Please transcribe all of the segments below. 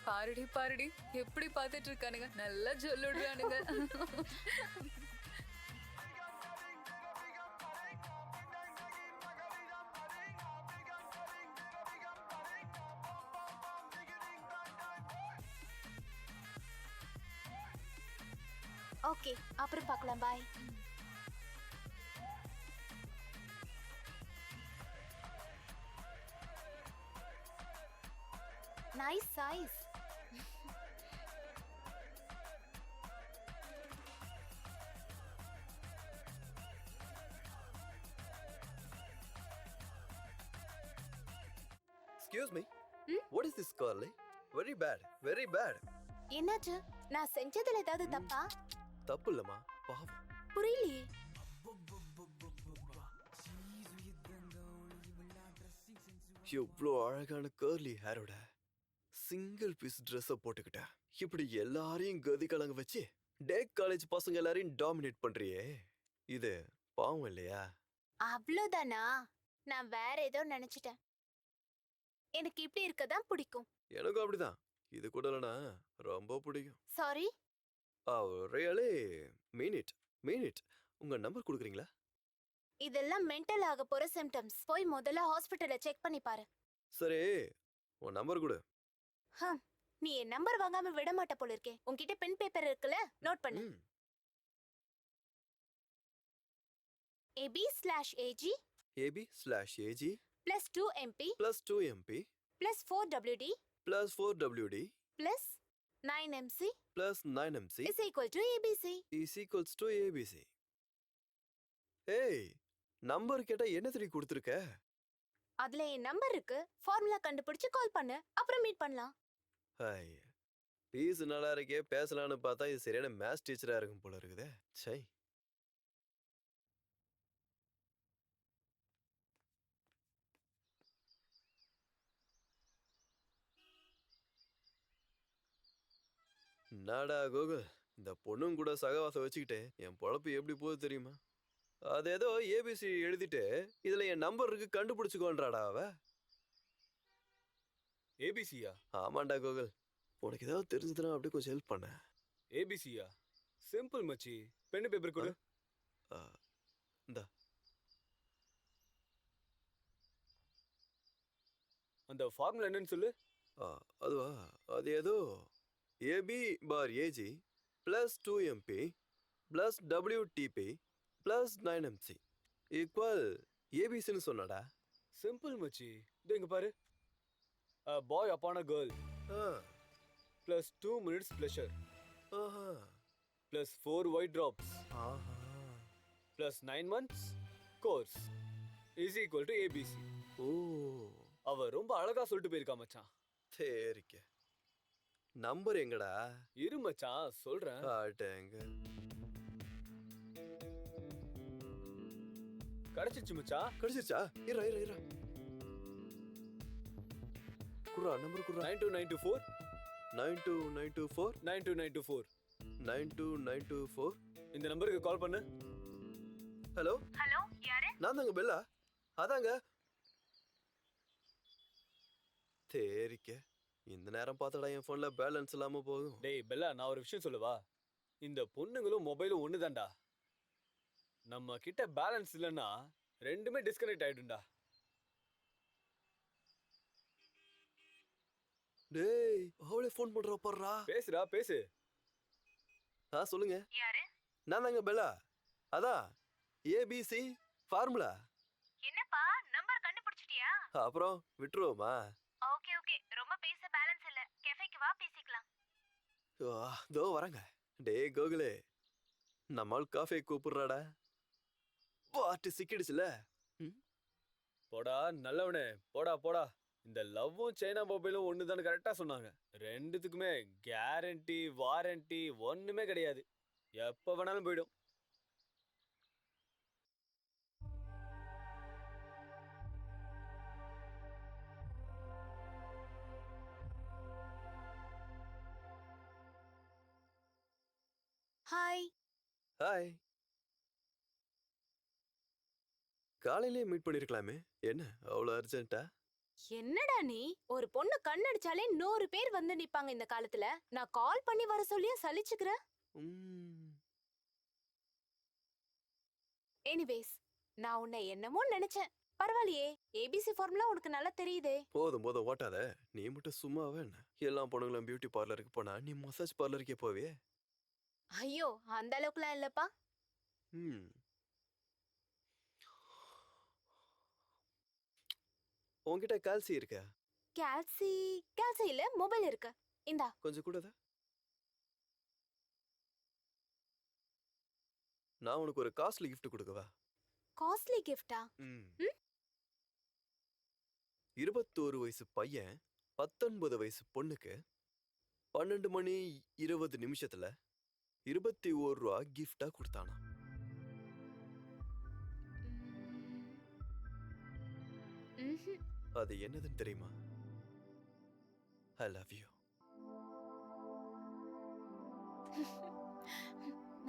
பாருடி பாருடி எப்படி பாத்துட்டு இருக்கானுங்க, நல்லா சொல்லிடுறானுங்க. ஓகே, அப்புறம் பார்க்கலாம். Bye. Nice size. Excuse me. What is this, Carly? Very bad. Very bad. என்னாச்சு? நான் செஞ்சதுல ஏதாவது தப்பா? தப்பு இல்லம்மா, பாவம். புரியலையே. எவ்வளோ அழகான கர்லி ஹேரோட சிங்கிள் பீஸ் ட்ரெஸ்ஸை போட்டுக்கிட்ட இப்படி எல்லாரையும் கதி கலங்க வச்சு டே காலேஜ் பசங்க எல்லாரையும் டாமினேட் பண்றியே, இது பாவம் இல்லையா? அவ்வளோதானா? நான் வேற ஏதோ நினைச்சிட்டேன். எனக்கு இப்படி இருக்கதான் பிடிக்கும். எனக்கும் அப்படிதான். இது கூட இல்லைனா ரொம்ப பிடிக்கும். சாரி. Really mean it. உங்க நம்பர் கொடுக்குறீங்களா? இதெல்லாம் மென்டல் ஆக போற சிம்டம்ஸ். போய் முதல்ல ஹாஸ்பிட்டல்ல செக் பண்ணி பாரு. சரி, உன் நம்பர் கொடு. நீ என் நம்பர் வாங்காம விட மாட்ட போல இருக்கே. உன்கிட்ட பென் பேப்பர் இருக்குல்ல, நோட் பண்ணு. AB/AG AB/AG +2MP +2MP +4WD +4WD +9MC +9MC =ABC. ABC. ஏய், நம்பர் கேட்டா என்ன தெரிய கொடுத்துருக்க? அதுல என் நம்பர் இருக்கு. ஃபார்முலா கண்டுபிடிச்சு கால் பண்ணு, அப்புறம் மீட் பண்ணலாம். ஹாய், பீஸ் நல்லா இருக்கே, பேசலான்னு பார்த்தா இது சரியான மேத்ஸ் டீச்சரா இருக்கும் போல இருக்குதே. சை. நாடா கோகுல், இந்த பொண்ணும் கூட சகவாசம் வச்சுக்கிட்டு என் பொழப்பு எப்படி போகுது தெரியுமா? அது ஏதோ ஏபிசி எழுதிட்டு இதுல என் நம்பர் இருக்கு கண்டுபிடிச்சுக்கோன்றாடா அவ. ஏபிசியா? ஆமாண்டா கோகுல், உனக்கு ஏதாவது தெரிஞ்சதுன்னா அப்படியே கொஞ்சம் ஹெல்ப் பண்ண. ஏபிசியா? சிம்பிள் மச்சி. பென் பேப்பர் கொடு. இந்தா. அந்த ஃபார்முலா என்னன்னு சொல்லு. அதுவா, அது ஏதோ AB/AG +2MP +WTP +9MC =ABCன்னு சொன்னடா. Simple மச்சி. இங்க பாரு. A boy upon a girl +2 minutes pleasure +4 white drops +9 months course =ABC. ஓ, அவ ரொம்ப அழகா சொல்லிட்டு போயிருக்கா மச்சான். சரிக்க. நம்பர் எங்கடா? இரு மச்சான், சொல்றேன். ஆட்டேங்க. கிடைச்சிச்சு மச்சான். கிடைச்சிருச்சா? இரு. குர்ரா, நம்பர் குர்ரா. 92924 92924 92924 92924. இந்த நம்பருக்கு கால் பண்ணு. ஹலோ. ஹலோ, யாரு? நான் தாங்க பெல்லா. அதாங்க. சரிக்க. இந்த நேரம் பார்த்தடா என் போன்ல பேலன்ஸ் இல்லாம போகும். டேய் பெல்லா, நான் ஒரு விஷயம் சொல்லவா? இந்த பொண்ணுங்களும் மொபைலும் ஒண்ணுதான்டா. நம்ம கிட்ட பேலன்ஸ் இல்லைன்னா ரெண்டுமே டிஸ்கனெக்ட் ஆயிடும்டா. டேய், அவளே ஃபோன் பண்றா பாருடா. பேசுடா, பேசு. சொல்லுங்க. யாரு? நான் தாங்க பெல்லா. அதான் ஏபிசி ஃபார்முலா. என்னப்பா, நம்பர் கண்டுபிடிச்சிட்டியா? அப்புறம் விட்டுருவோமா? ஓகே, ரொம்ப பேச பேலன்ஸ் இல்ல. கெஃபேக்கு வா, பேசிக்கலாம். தோ வரங்க. டேய் கோகுலே, நம்மால் காஃபே கூப்பிடுறாடா. பாட்டு சிக்கிடுச்சுல. போடா நல்லவனே, போடா. இந்த லவ்வும் சைனா மொபைலும் ஒண்ணுதான் கரெக்டா சொன்னாங்க. ரெண்டுத்துக்குமே கேரண்டி வாரண்டி ஒண்ணுமே கிடையாது. எப்ப வேணாலும் போயிடும். ஹாய். ஹாய். காலையிலே மீட் பண்ணிருக்கலாமே, என்ன அவ்வளோ அர்ஜென்ட்டா? என்னடா நீ ஒரு பொண்ணு கண்ணடிச்சாலே 100 பேர் வந்து நிப்பாங்க இந்த காலத்துல. நான் கால் பண்ணி வர சொல்லியே சலிச்சுக்கிற. ம், எனிவேஸ், நான் உன்னை என்னமோ நினைச்சேன். பரவாயில்லையே, ஏபிசி ஃபார்முலா உனக்கு நல்லா தெரியுதே. போதும் போதும் ஓட்டாத. நீ மட்டும் சும்மாவே என்ன? எல்லா பொண்ணுங்களும் பியூட்டி பார்லருக்கு போனா நீ மசாஜ் பார்லருக்கே போவே. ஐயோ, அந்த அளவுக்குலாம் இல்லப்பா. ம். உன்கிட்ட கால்சி இருக்கா? கேல்சி இல்ல, மொபைல் இருக்கு. இந்தா. கொஞ்சம் கூடதா? நான் உனக்கு ஒரு காஸ்ட்லி gift கொடுக்கவா? காஸ்ட்லி கிஃப்டா? ம். ம்? 21 வயசு பையன் 19 வயசு பொண்ணுக்கு 12 மணி 20 நிமிஷத்துல 21 ரூபா கிஃப்டா கொடுத்தானா? ம்ஹும். அது என்னதுன்னு தெரியுமா? I love you.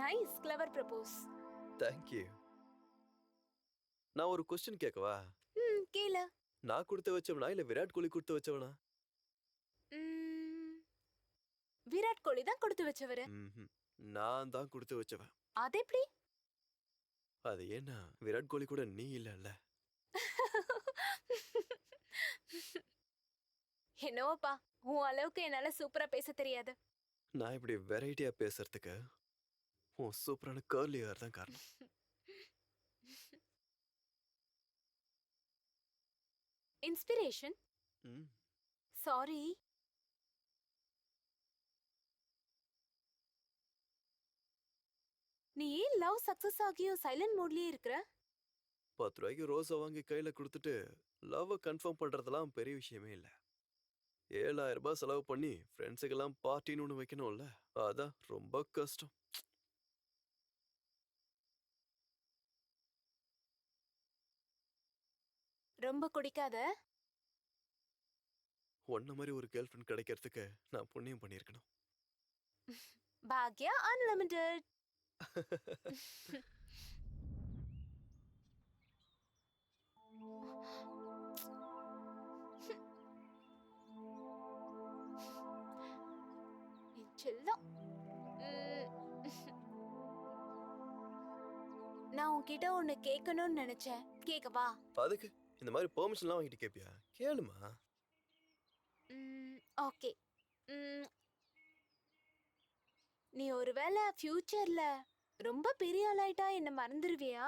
Nice, clever propose. Thank you. நான் ஒரு கொஸ்டின் கேட்கவா? கேளு. நான் கொடுத்து வச்சவனா இல்ல விராட் கோலி கொடுத்து வச்சவனா? ம், விராட் கோலி தான் கொடுத்து வச்சவரு. ம்ஹும். நான் தான் கொடுத்து வச்சவன். அது எப்படி? அது ஏன்னா விராட் கோலி கூட நீ இல்லல்ல. என்னவோப்பா, உன் அளவுக்கு என்னால சூப்பரா பேச தெரியாது. நான் இப்படி வெரைட்டியா பேசுறதுக்கு உன் சூப்பரான கர்லி ஹேர் தான் காரணம். இன்ஸ்பிரேஷன். ம். சாரி. நீ ஏன் லவ் சக்சஸ் ஆகியும் சைலண்ட் மோட்லயே இருக்கிற? 10 ரூபாய்க்கு ரோஸை வாங்கி கையில கொடுத்துட்டு லவ் கன்ஃபார்ம் பண்றதெல்லாம் பெரிய விஷயமே இல்ல. 7,000 ரூபாய் செலவு பண்ணி ஃப்ரெண்ட்ஸுக்கெல்லாம் பார்ட்டின்னு ஒன்று வைக்கணும்ல, அதான் ரொம்ப கஷ்டம். ரொம்ப குடிக்காத. உன்ன மாதிரி ஒரு கேர்ள் ஃப்ரெண்ட் கிடைக்கிறதுக்கு நான் புண்ணியம் பண்ணியிருக்கணும். பாக்யா அன்லிமிட்டெட். என் செல்லம். ம். நான் உன்கிட்ட ஒன்னு கேட்கணும்னு நினைச்சேன். கேட்கவா? அதுக்கு இந்த மாதிரி பெர்மிஷன்லாம் வாங்கிட்டு கேட்பியா? கேளுமா. ஓகே. நீ ஒருவேளை ஃபியூச்சர்ல ரொம்ப பெரிய ஆளாயிட்டா என்ன மறந்துடுவியா?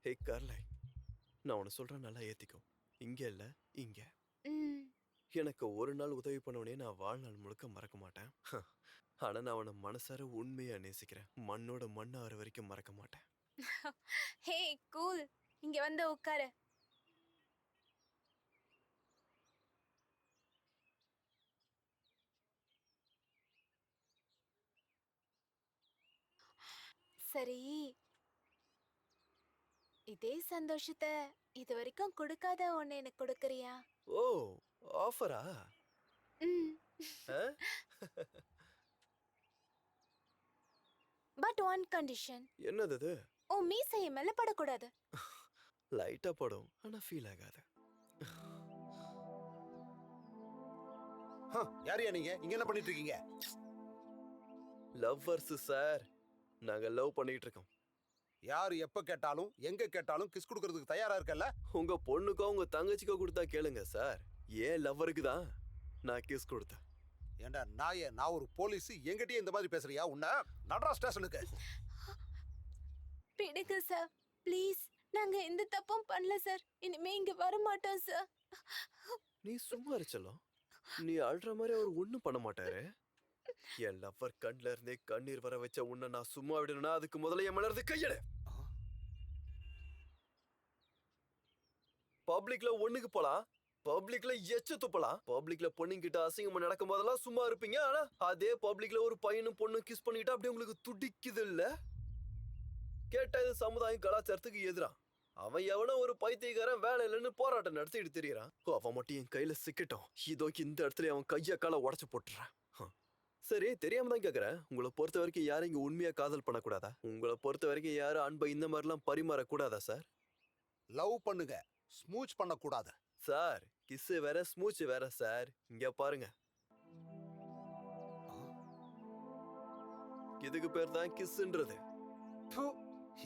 ஹே கார்லை, நான் உன்னை சொல்றேன், நல்லா ஏத்திக்கோ. இங்க இல்ல, இங்க. ம். எனக்கு ஒரு நாள் உதவி பண்ணவனே நான் வாழ்நாள் முழுக்க மறக்க மாட்டேன். ஆனா நான் அவனை மனசார உண்மையா நேசிக்கிறேன். மண்ணோட மண்ணு ஆறு வரைக்கும் மறக்க மாட்டேன். ஹே கூல், இங்க வந்து உட்காரு. சரி, இதே சந்தோஷத்தை இது வரைக்கும் கொடுக்காத ஒன்னு எனக்கு கொடுக்கறியா? ஓ, ஆஃபரா? ம். But one condition. என்னது அது? உன் மீசைய மேல படக்கூடாது. லைட்டா படும், ஆனா ஃபீல் ஆகாது. யாரையா நீங்க இங்க என்ன பண்ணிட்டு இருக்கீங்க? லவ்வர்ஸ் சார், நாங்க லவ் பண்ணிட்டு இருக்கோம். யார் எப்ப கேட்டாலும் எங்க கேட்டாலும் கிஸ் கொடுக்கறதுக்கு தயாரா இருக்கல்ல? உங்க பொண்ணுக்கோ உங்க தங்கச்சிக்கோ கொடுத்தா கேளுங்க சார். ஏன் லவ்வருக்கு தான் நான் கிஸ் கொடுத்தேன். ஏண்டா நாயே, நான் ஒரு போலீஸ், எங்கிட்டயே இந்த மாதிரி பேசுறியா? உன்னை நடரா ஸ்டேஷனுக்கு. பிடிங்க சார், ப்ளீஸ். நாங்க எந்த தப்பும் பண்ணல சார். இனிமே இங்க வர மாட்டோம் சார். நீ சும்மா இருச்சலாம். நீ அழுற மாதிரி அவர் ஒண்ணும் பண்ண மாட்டாரு. என் லவ்வர் கண்ல இருந்தே கண்ணீர் வர வச்ச உன்னை நான் சும்மா விடணும்னா அதுக்கு முதல்ல என் மலர்ந்து கையெடு. பப்ளிக்ல ஒண்ணுக்கு போலாம், பப்ளிக்ல எச்ச துப்பலாம், பப்ளிக்ல பொண்ணுங்கிட்ட அசிங்கமா நடக்கும் போதெல்லாம் சும்மா இருப்பீங்க. ஆனா அதே பப்ளிக்ல ஒரு பையனும் பொண்ணும் கிஸ் பண்ணிக்கிட்டா அப்படியே உங்களுக்கு துடிக்குது இல்ல? கேட்டா இது சமுதாயம் கலாச்சாரத்துக்கு எதிரா. அவன் எவனோ ஒரு பைத்தியக்காரன் வேலை இல்லைன்னு போராட்டம் நடத்திட்டு தெரியறான். அவன் மட்டும் என் கையில சிக்கட்டும், இதோ இந்த இடத்துல அவன் கைய கால உடச்சு போட்டுறான். சரி தெரியாம தான் கேக்குறேன். உங்களை பொறுத்த வரைக்கும் யாரும் இங்க உண்மையா காதல் பண்ணக்கூடாதா? உங்களை பொறுத்த வரைக்கும் யாரும் அன்பை இந்த மாதிரிலாம் பரிமாறக்கூடாதா சார்? லவ் பண்ணுங்க, ஸ்மூச் பண்ணக்கூடாது. சார் கிஸ் வேற ஸ்மூச் வேற சார். இங்க பாருங்க, இதுக்கு பேர் தான் கிஸ்ன்றது. ப்பு,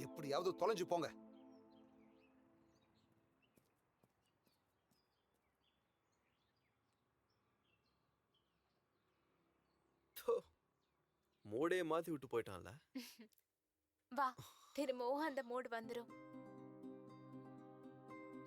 எப்படியாவது தொலைஞ்சு போங்க. தோ, மூடே மாத்தி விட்டு போயிட்டான்ல. வா, திரும்பவும் அந்த மூடு வந்துரும்.